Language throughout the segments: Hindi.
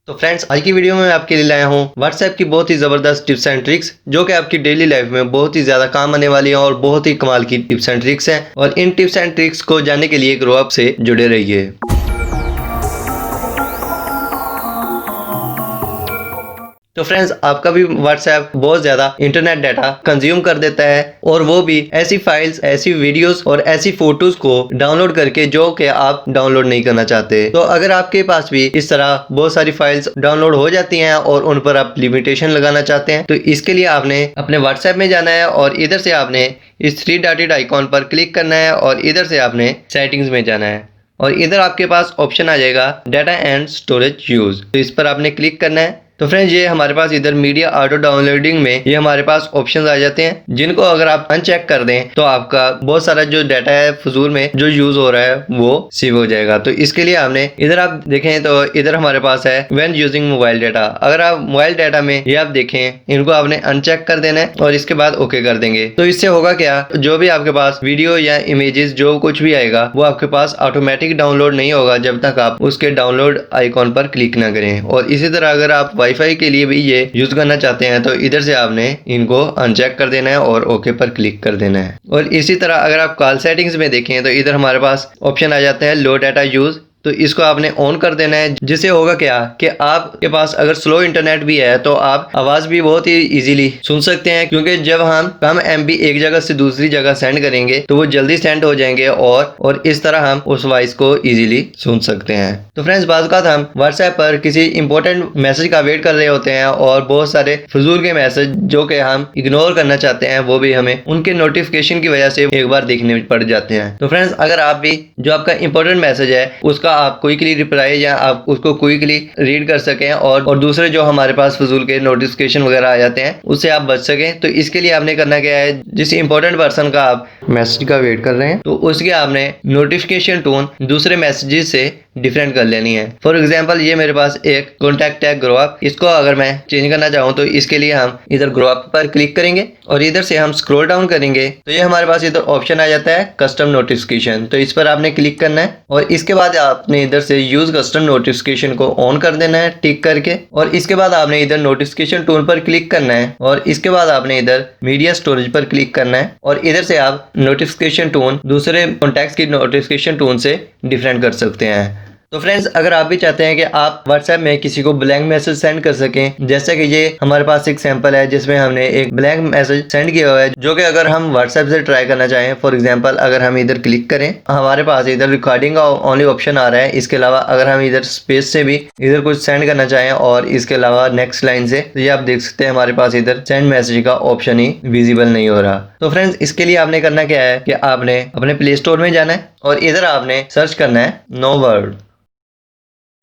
तो फ्रेंड्स, आज की वीडियो में मैं आपके लिए लाया हूँ व्हाट्सएप की बहुत ही ज़बरदस्त टिप्स एंड ट्रिक्स जो कि आपकी डेली लाइफ में बहुत ही ज़्यादा काम आने वाली हैं और बहुत ही कमाल की टिप्स एंड ट्रिक्स हैं। और इन टिप्स एंड ट्रिक्स को जानने के लिए ग्रोअप से जुड़े रहिए। तो फ्रेंड्स, आपका भी व्हाट्सएप बहुत ज़्यादा इंटरनेट डाटा कंज्यूम कर देता है और वो भी ऐसी फाइल्स, ऐसी वीडियोस और ऐसी फोटोज को डाउनलोड करके जो कि आप डाउनलोड नहीं करना चाहते। तो अगर आपके पास भी इस तरह बहुत सारी फाइल्स डाउनलोड हो जाती हैं और उन पर आप लिमिटेशन लगाना चाहते हैं, तो इसके लिए आपने अपने व्हाट्सएप में जाना है और इधर से आपने इस 3 डॉटेड आइकॉन पर क्लिक करना है और इधर से आपने सेटिंग्स में जाना है और इधर आपके पास ऑप्शन आ जाएगा डाटा एंड स्टोरेज यूज। तो इस पर आपने क्लिक करना है। तो फ्रेंड्स, ये हमारे पास इधर मीडिया ऑटो डाउनलोडिंग में ये हमारे पास ऑप्शंस आ जाते हैं, जिनको अगर आप अनचेक कर दें तो आपका बहुत सारा जो डाटा है फजूल में जो यूज हो रहा है वो सेव हो जाएगा। तो इसके लिए आपने इधर आप देखें तो इधर हमारे पास है व्हेन यूजिंग मोबाइल डाटा। अगर आप मोबाइल डाटा में ये आप देखें, इनको आपने अनचेक कर देना है और इसके बाद ओके कर देंगे। तो इससे होगा क्या, जो भी आपके पास वीडियो या इमेजेस जो कुछ भी आएगा वो आपके पास ऑटोमेटिक डाउनलोड नहीं होगा जब तक आप उसके डाउनलोड आइकॉन पर क्लिक ना करें। और इसी तरह अगर आप वाईफाई के लिए भी ये यूज करना चाहते हैं तो इधर से आपने इनको अनचेक कर देना है और ओके पर क्लिक कर देना है। और इसी तरह अगर आप कॉल सेटिंग्स में देखें तो इधर हमारे पास ऑप्शन आ जाते हैं लो डाटा यूज। तो इसको आपने ऑन कर देना है, जिससे होगा क्या कि आपके पास अगर स्लो इंटरनेट भी है तो आप आवाज भी बहुत ही इजीली सुन सकते हैं, क्योंकि जब हम कम एमबी एक जगह से दूसरी जगह सेंड करेंगे तो वो जल्दी सेंड हो जाएंगे और इस तरह हम उस वॉइस को इजीली सुन सकते हैं। तो फ्रेंड्स, बात हम व्हाट्सएप पर किसी इंपॉर्टेंट मैसेज का वेट कर रहे होते हैं और बहुत सारे फजूल के मैसेज जो कि हम इग्नोर करना चाहते हैं वो भी हमें उनके नोटिफिकेशन की वजह से एक बार देखने पड़ जाते हैं। तो फ्रेंड्स, अगर आप भी जो आपका इंपॉर्टेंट मैसेज है उसका आप क्विकली रिप्लाई या आप उसको क्विकली रीड कर सकें और दूसरे जो हमारे पास फजूल के नोटिफिकेशन वगैरह आ जाते हैं उससे आप बच सकें, तो इसके लिए आपने करना क्या है, जिस इंपॉर्टेंट पर्सन का आप मैसेज का वेट कर रहे हैं तो उसके आपने नोटिफिकेशन टोन दूसरे मैसेजेस से डिफरेंट कर लेनी है। फॉर एग्जाम्पल, ये मेरे पास एक कॉन्टैक्ट है ग्रोअप, इसको अगर मैं चेंज करना चाहूँ तो इसके लिए हम इधर ग्रोअप पर क्लिक करेंगे और इधर से हम स्क्रॉल डाउन करेंगे तो ये हमारे पास इधर ऑप्शन आ जाता है कस्टम नोटिफिकेशन। तो इस पर आपने क्लिक करना है और इसके बाद आपने इधर से यूज कस्टम नोटिफिकेशन को ऑन कर देना है टिक करके। और इसके बाद आपने इधर नोटिफिकेशन टोन पर क्लिक करना है और इसके बाद आपने इधर मीडिया स्टोरेज पर क्लिक करना है और इधर से आप नोटिफिकेशन टोन दूसरे कॉन्टैक्ट्स की नोटिफिकेशन टोन से डिफरेंट कर सकते हैं। तो फ्रेंड्स, अगर आप भी चाहते हैं कि आप व्हाट्सएप में किसी को ब्लैंक मैसेज सेंड कर सकें, जैसे कि ये हमारे पास एक सैंपल है जिसमें हमने एक ब्लैंक मैसेज सेंड किया हुआ है जो कि अगर हम व्हाट्सएप से ट्राई करना चाहें, फॉर एग्जांपल अगर हम इधर क्लिक करें, हमारे पास इधर रिकॉर्डिंग का ओनली ऑप्शन आ रहा है। इसके अलावा अगर हम इधर स्पेस से भी इधर कुछ सेंड करना चाहें और इसके अलावा नेक्स्ट लाइन से, तो ये आप देख सकते हैं हमारे पास इधर सेंड मैसेज का ऑप्शन ही विजिबल नहीं हो रहा। तो फ्रेंड्स, इसके लिए आपने करना क्या है कि आपने अपने प्ले स्टोर में जाना है और इधर आपने सर्च करना है नो वर्ड।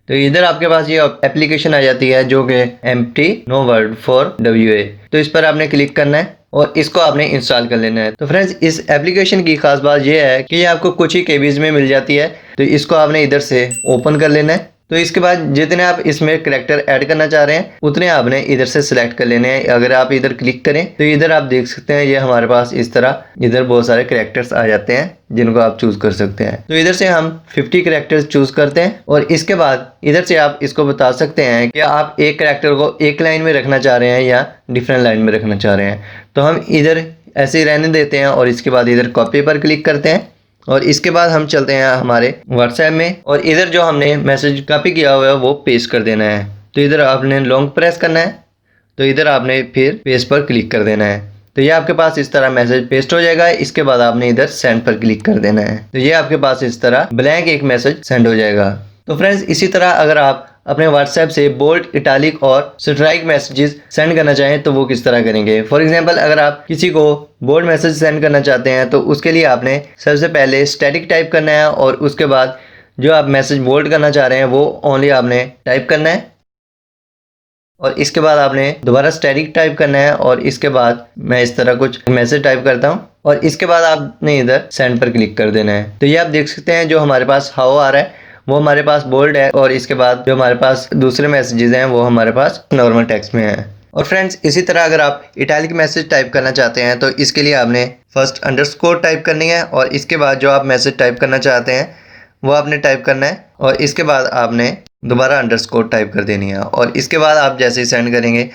तो इधर आपके पास ये एप्लीकेशन आ जाती है जो कि empty no word for WA। तो इस पर आपने क्लिक करना है और इसको आपने इंस्टॉल कर लेना है। तो फ्रेंड्स, इस एप्लीकेशन की खास बात ये है कि ये आपको कुछ ही केबीज में मिल जाती है। तो इसको आपने इधर से ओपन कर लेना है। तो इसके बाद जितने आप इसमें कैरेक्टर ऐड करना चाह रहे हैं उतने आपने इधर से सिलेक्ट कर लेने हैं। अगर आप इधर क्लिक करें तो इधर आप देख सकते हैं ये हमारे पास इस तरह इधर बहुत सारे कैरेक्टर्स आ जाते हैं जिनको आप चूज कर सकते हैं। तो इधर से हम 50 कैरेक्टर्स चूज करते हैं और इसके बाद इधर से आप इसको बता सकते हैं कि आप एक कैरेक्टर को एक लाइन में रखना चाह रहे हैं या डिफरेंट लाइन में रखना चाह रहे हैं। तो हम इधर ऐसे ही रहने देते हैं और इसके बाद इधर कॉपी पर क्लिक करते हैं और इसके बाद हम चलते हैं हमारे व्हाट्सएप में और इधर जो हमने मैसेज कॉपी किया हुआ है वो पेस्ट कर देना है। तो इधर आपने लॉन्ग प्रेस करना है, तो इधर आपने फिर पेस्ट पर क्लिक कर देना है। तो ये आपके पास इस तरह मैसेज पेस्ट हो जाएगा। इसके बाद आपने इधर सेंड पर क्लिक कर देना है। तो ये आपके पास इस तरह ब्लैंक एक मैसेज सेंड हो जाएगा। तो फ्रेंड्स, इसी तरह अगर आप अपने व्हाट्सएप से बोल्ड, इटालिक और स्ट्राइक मैसेजेस सेंड करना चाहें तो वो किस तरह करेंगे। फॉर एग्जांपल, अगर आप किसी को बोल्ड मैसेज सेंड करना चाहते हैं तो उसके लिए आपने सबसे पहले स्टैटिक टाइप करना है और उसके बाद जो आप मैसेज बोल्ड करना चाह रहे हैं वो ओनली आपने टाइप करना है और इसके बाद आपने दोबारा स्टैटिक टाइप करना है और इसके बाद मैं इस तरह कुछ मैसेज टाइप करता हूँ और इसके बाद आपने इधर सेंड पर क्लिक कर देना है। तो ये आप देख सकते हैं जो हमारे पास हाउ आ रहा है वो हमारे पास बोल्ड है और इसके बाद जो हमारे पास दूसरे मैसेजेस हैं वो हमारे पास नॉर्मल टेक्स्ट में है। और फ्रेंड्स, इसी तरह अगर आप इटैलिक मैसेज टाइप करना चाहते हैं तो इसके लिए आपने फर्स्ट अंडरस्कोर टाइप करनी है और इसके बाद जो आप मैसेज टाइप करना चाहते हैं वो आपने टाइप करना है और इसके बाद आपने दोबारा अंडरस्कोर टाइप कर देनी है। और इसके बाद आप जैसे ही सेंड करेंगे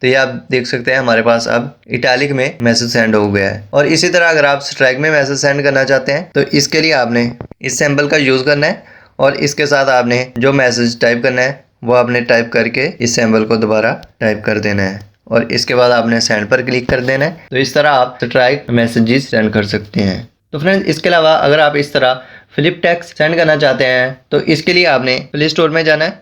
तो ये आप देख सकते हैं हमारे पास अब इटैलिक में मैसेज सेंड हो गया है। और इसी तरह अगर आप स्ट्राइक में मैसेज सेंड करना चाहते हैं तो इसके लिए आपने इस सिंबल का यूज़ करना है और इसके साथ आपने जो मैसेज टाइप करना है वो आपने टाइप करके इस सिंबल को दोबारा टाइप कर देना है और इसके बाद आपने सेंड पर क्लिक कर देना है। तो इस तरह आप स्ट्राइक मैसेजेस सेंड कर सकते हैं। तो फ्रेंड्स, इसके अलावा अगर आप इस तरह फ्लिप टेक्स्ट सेंड करना चाहते हैं तो इसके लिए आपने प्ले स्टोर में जाना है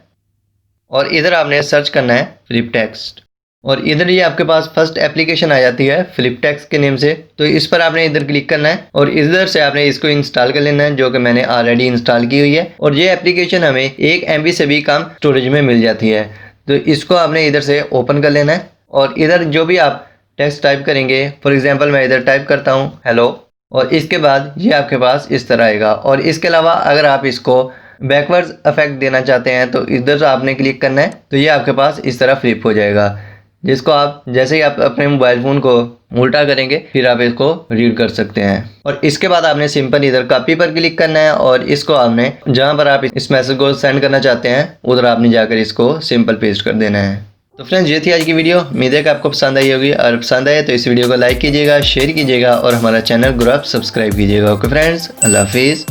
और इधर आपने सर्च करना है फ्लिप टेक्स्ट और इधर ये आपके पास फर्स्ट एप्लीकेशन आ जाती है फ्लिप टेक्स्ट के नेम से। तो इस पर आपने इधर क्लिक करना है और इधर से आपने इसको इंस्टॉल कर लेना है, जो कि मैंने ऑलरेडी इंस्टॉल की हुई है। और ये एप्लीकेशन हमें 1 MB से भी कम स्टोरेज में मिल जाती है। तो इसको आपने इधर से ओपन कर लेना है और इधर जो भी आप टेक्स्ट टाइप करेंगे, फॉर एग्जाम्पल मैं इधर टाइप करता हूँ हेलो, और इसके बाद ये आपके पास इस तरह आएगा। और इसके अलावा अगर आप इसको बैकवर्ड्स इफेक्ट देना चाहते हैं तो इधर से आपने क्लिक करना है, तो ये आपके पास इस तरह फ्लिप हो जाएगा, जिसको आप जैसे ही आप अपने मोबाइल फ़ोन को उल्टा करेंगे फिर आप इसको रीड कर सकते हैं। और इसके बाद आपने सिंपल इधर कॉपी पर क्लिक करना है और इसको आपने जहां पर आप इस मैसेज को सेंड करना चाहते हैं उधर आपने जाकर इसको सिंपल पेस्ट कर देना है। तो फ्रेंड्स, ये थी आज की वीडियो। उम्मीद है कि आपको पसंद आई होगी। और पसंद आए तो इस वीडियो को लाइक कीजिएगा, शेयर कीजिएगा और हमारा चैनल ग्रोअप सब्सक्राइब कीजिएगा। ओके फ्रेंड्स, अल्लाह हाफिज़।